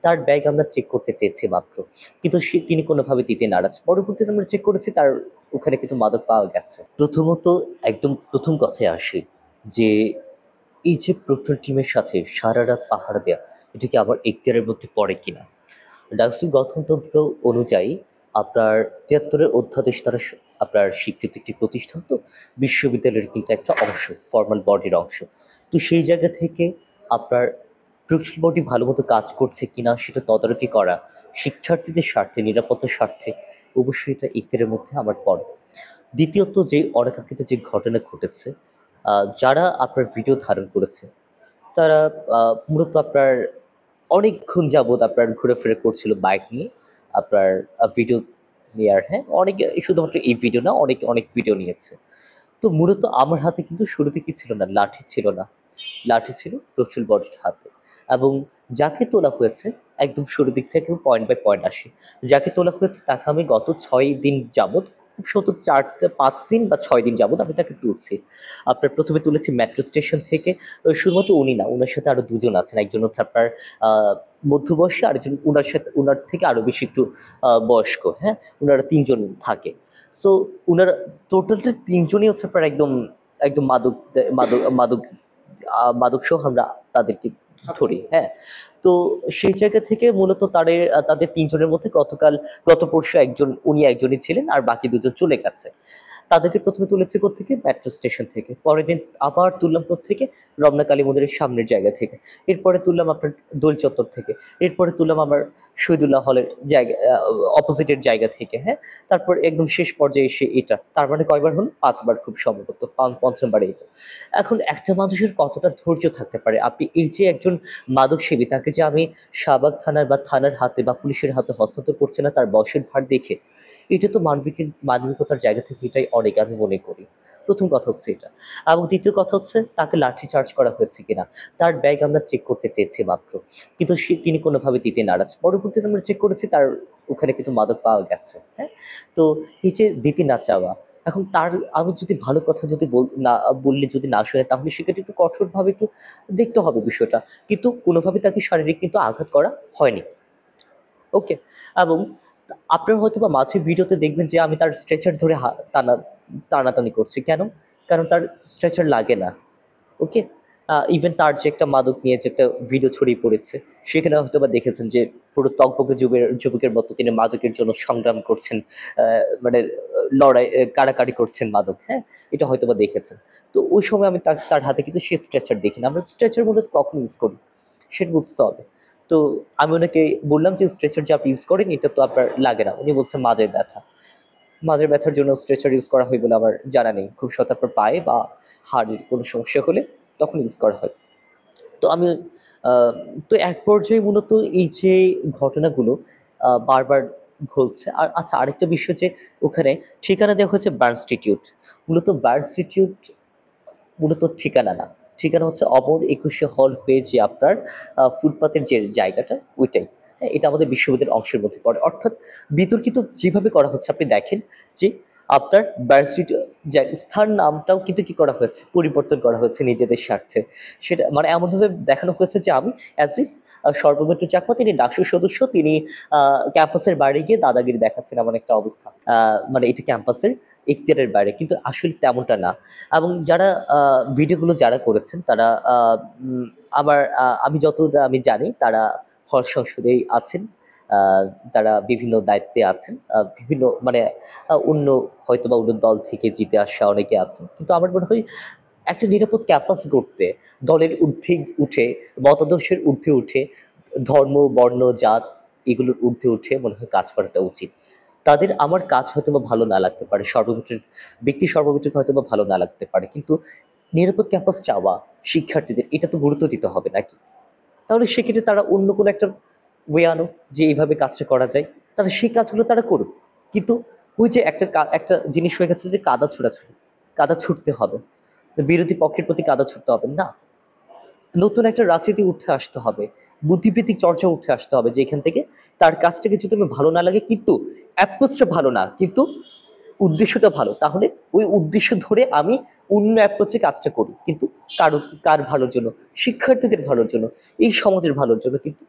তার ব্যাগ আমরা চেক করতে চেয়েছি মাত্র, কিন্তু তিনি কোনোভাবে দিতে নারাজ। পরবর্তীতে আমরা চেক করেছি তার ওখানে কিন্তু মাদক পাওয়া গেছে। প্রথমত একদম প্রথম কথায় আসি যে এই যে প্রক্টর টিমের সাথে সারা রাত পাহারা দেওয়া, এটা কি আবার এখতিয়ারের মধ্যে পড়ে কিনা? ডাকসুর গঠনতন্ত্র অনুযায়ী আপনার ৭৩-এর অধ্যাদেশ দ্বারা আপনার স্বীকৃত একটি প্রতিষ্ঠান, তো বিশ্ববিদ্যালয়ের কিন্তু একটা অংশ, ফর্মাল বডির অংশ। তো সেই জায়গা থেকে আপনার প্রক্টর বডি ভালো মতো কাজ করছে কিনা সেটা তদারকি করা শিক্ষার্থীদের স্বার্থে, নিরাপত্তার স্বার্থে অবশ্যই এটা এখতিয়ারের মধ্যে আমার পড়ে। দ্বিতীয়ত যে অনাকাঙ্ক্ষিত যে ঘটনা ঘটেছে, যারা আপনার ভিডিও ধারণ করেছে তারা মূলত আপনার অনেকক্ষণ যাবৎ আপনার ঘুরেফিরে করছিল বাইক নিয়ে আপনার ভিডিও নেয়ার। হ্যাঁ, অনেকে শুধুমাত্র এই ভিডিও না, অনেক অনেক ভিডিও নিয়েছে। তো মূলত আমার হাতে কিন্তু শুরুতে কি ছিল না, লাঠি ছিল না, লাঠি ছিল প্রচুর বডির হাতে। এবং যাকে তোলা হয়েছে একদম শুরুর দিক থেকে পয়েন্ট বাই পয়েন্ট আসি, যাকে তোলা হয়েছে তাকে আমি গত 6 দিন যাবৎ, খুব শত 4-5 দিন বা 6 দিন যাবৎ আমি তাকে তুলছি। আপনার প্রথমে তুলেছি মেট্রো স্টেশন থেকে। শুধুমাত্র উনি না, ওনার সাথে আরো দুজন আছেন, একজন হচ্ছে আপনার মধ্যবয়সী, আরেকজন ওনার সাথে ওনার থেকে আরো বেশি একটু বয়স্ক। হ্যাঁ, ওনারা 3জন থাকে। সো উনারা টোটালটা 3জনই হচ্ছে আপনার একদম একদম মাদক মাদক মাদক মাদক সহ আমরা তাদেরকে ধরি। হ্যাঁ, তো সেই জায়গা থেকে মূলত তাদের 3জনের মধ্যে গত পরশু উনি একজনই ছিলেন, আর বাকি 2জন চলে গেছে। তাদেরকে প্রথমে তুলেছি কোত্থেকে? মেট্রো স্টেশন থেকে। পরের দিন আবার তুললাম কোত্থেকে? রমনা কালী মন্দিরের সামনের জায়গা থেকে। এরপরে তুললাম আপনার দোল চত্বর থেকে। এরপরে তুললাম আমার শহীদুল্লাহ হলের জায়গা, অপোজিটের জায়গা থেকে। হ্যাঁ, তারপর একদম শেষ পর্যায়ে এসে এটা। তার মানে কয়বার হলো? 5বার খুব সম্ভবত। পঞ্চমবার এটা। এখন একটা মানুষের কতটা ধৈর্য থাকতে পারে? আপনি এই যে একজন মাদক সেবী, তাকে যে আমি শাহবাগ থানার বা থানার হাতে বা পুলিশের হাতে হস্তান্তর করছে না তার বয়সের ভার দেখে, এটা তো মানবিকতার জায়গা থেকে এটাই অনেক, আমি মনে করি। প্রথম কথা হচ্ছে এটা। এবং দ্বিতীয় কথা হচ্ছে তাকে লাঠি চার্জ করা হয়েছে কিনা। তার ব্যাগ আমরা চেক করতে চেয়েছি মাত্র, কিন্তু তিনি কোনোভাবে দিতে নারাজ। পরবর্তীতে আমরা চেক করেছি তার ওখানে কিন্তু মাদক পাওয়া গেছে। হ্যাঁ, তো এই যে দিতে না চাওয়া, এখন তার আমি যদি ভালো কথা যদি না বললে যদি না শোনে, তাহলে সেক্ষেত্রে একটু কঠোরভাবে একটু দেখতে হবে বিষয়টা। কিন্তু কোনোভাবে তাকে শারীরিক কিন্তু আঘাত করা হয়নি। ওকে। এবং আপনারা হয়তোবা মাঝে ভিডিওতে দেখবেন যে আমি তার স্ট্রেচার ধরে টানাটানি করছি। কেন? কারণ তার স্ট্রেচার লাগে না। ওকে? ইভেন তার যে একটা মাদক নিয়ে যে একটা ভিডিও ছড়িয়ে পড়েছে, সেখানে হয়তোবা দেখেছেন যে পুরো তকবকে যুবকের মতো তিনি মাদকের জন্য সংগ্রাম করছেন। মানে লড়াই কাড়াকাড়ি করছেন মাদক। হ্যাঁ? এটা হয়তোবা দেখেছেন। তো ওই সময় আমি তার হাতে কিন্তু সেই স্ট্রেচার দেখিনি। আমরা স্ট্রেচার মূলত কখন ইউজ করি? সেটা বুঝতে হবে। তো আমি ওনাকে বললাম যে, "স্ট্রেচার যে আপনি ইউজ করেন এটা তো আপনার লাগে না।" উনি বলছেন, "মাঝের ব্যথা।" মাঝের ব্যথার জন্য স্ট্রেচার ইউজ করা হয় বলে আমার জানা নেই। খুব শত আপনার পায়ে বা হাড়ের কোনো সমস্যা হলে তখন ইউজ করা হয়। তো আমি আ তো এক পর্যায়ে মূলত এই যে ঘটনাগুলো বারবার ঘটছে। আর আচ্ছা, আরেকটা বিষয় যে ওখানে ঠিকানা দেওয়া হয়েছে বার্নস্টিটিউট। বার্নস্টিটিউট মূলত ঠিকানা না। ঠিকানা হচ্ছে অমর ২১শে হল হয়ে যে আপনার ফুটপাতের যে জায়গাটা ওইটাই। হ্যাঁ? এটা আমাদের বিশ্ববিদ্যালয়ের অংশের মধ্যে পড়ে। অর্থাৎ বিতর্কিত যেভাবে করা হচ্ছে আপনি দেখেন যে আপনার ভার্সিটি স্থান নামটাও কিন্তু কি করা হয়েছে? পরিবর্তন করা হয়েছে নিজেদের স্বার্থে। সেটা মানে এমনভাবে দেখানো হয়েছে যে আমি অ্যাজ ইফ সর্বমিত্র চাকমা তিনি ডাকসুর সদস্য, তিনি আ ক্যাম্পাসের বাইরে গিয়ে দাদাগিরি দেখাচ্ছেন এমন একটা অবস্থা। মানে এটা ক্যাম্পাসের এখতিয়ারের বাইরে। কিন্তু আসলে তেমনটা না। এবং যারা ভিডিওগুলো যারা করেছেন তারা আমি যতটা আমি জানি তারা হল সংসদেই আছেন। আ তারা বিভিন্ন দায়িত্বে আছেন। বিভিন্ন মানে অন্য হয়তোবা অন্য দল থেকে জিতে আসা অনেকে আছেন। কিন্তু আমার মনে হয় একটা নিরাপদ ক্যাম্পাস গড়তে দলের ঊর্ধ্বে উঠে, মতাদর্শের ঊর্ধ্বে উঠে, ধর্ম, বর্ণ, জাত এগুলোর ঊর্ধ্বে উঠে মনে হয় কাজ করাটা উচিত। তাদের আমার কাজ হয়তোবা ভালো না লাগতে পারে। ব্যক্তি সর্বমিত্রকে হয়তোবা ভালো না লাগতে পারে। কিন্তু নিরাপদ ক্যাম্পাস চাওয়া শিক্ষার্থীদের এটা তো গুরুত্ব দিতে হবে নাকি? তাহলে সেক্ষেত্রে তারা অন্য কোনো একটা ওয়ে আনুক যে এইভাবে কাজটা করা যায়। তাহলে সেই কাজগুলো তারা করুক। কিন্তু ওই যে একটা জিনিস হয়ে গেছে যে কাদা ছোড়াছুড়ি। কাদা ছুটতে হবে। বিরোধী পক্ষের প্রতি কাদা ছুটতে হবে না। নতুন একটা রাজনীতি উঠে আসতে হবে। বুদ্ধিবৃত্তিক চর্চা উঠে আসতে হবে যে এখান থেকে তার কাজটাকে যদি আমার ভালো না লাগে, কিন্তু অ্যাপ্রোচটা ভালো না, কিন্তু উদ্দেশ্যটা ভালো, তাহলে ওই উদ্দেশ্য ধরে আমি অন্য অ্যাপ্রোচে কাজটা করি। কিন্তু কার ভালোর জন্য? শিক্ষার্থীদের ভালোর জন্য, এই সমাজের ভালোর জন্য কিন্তু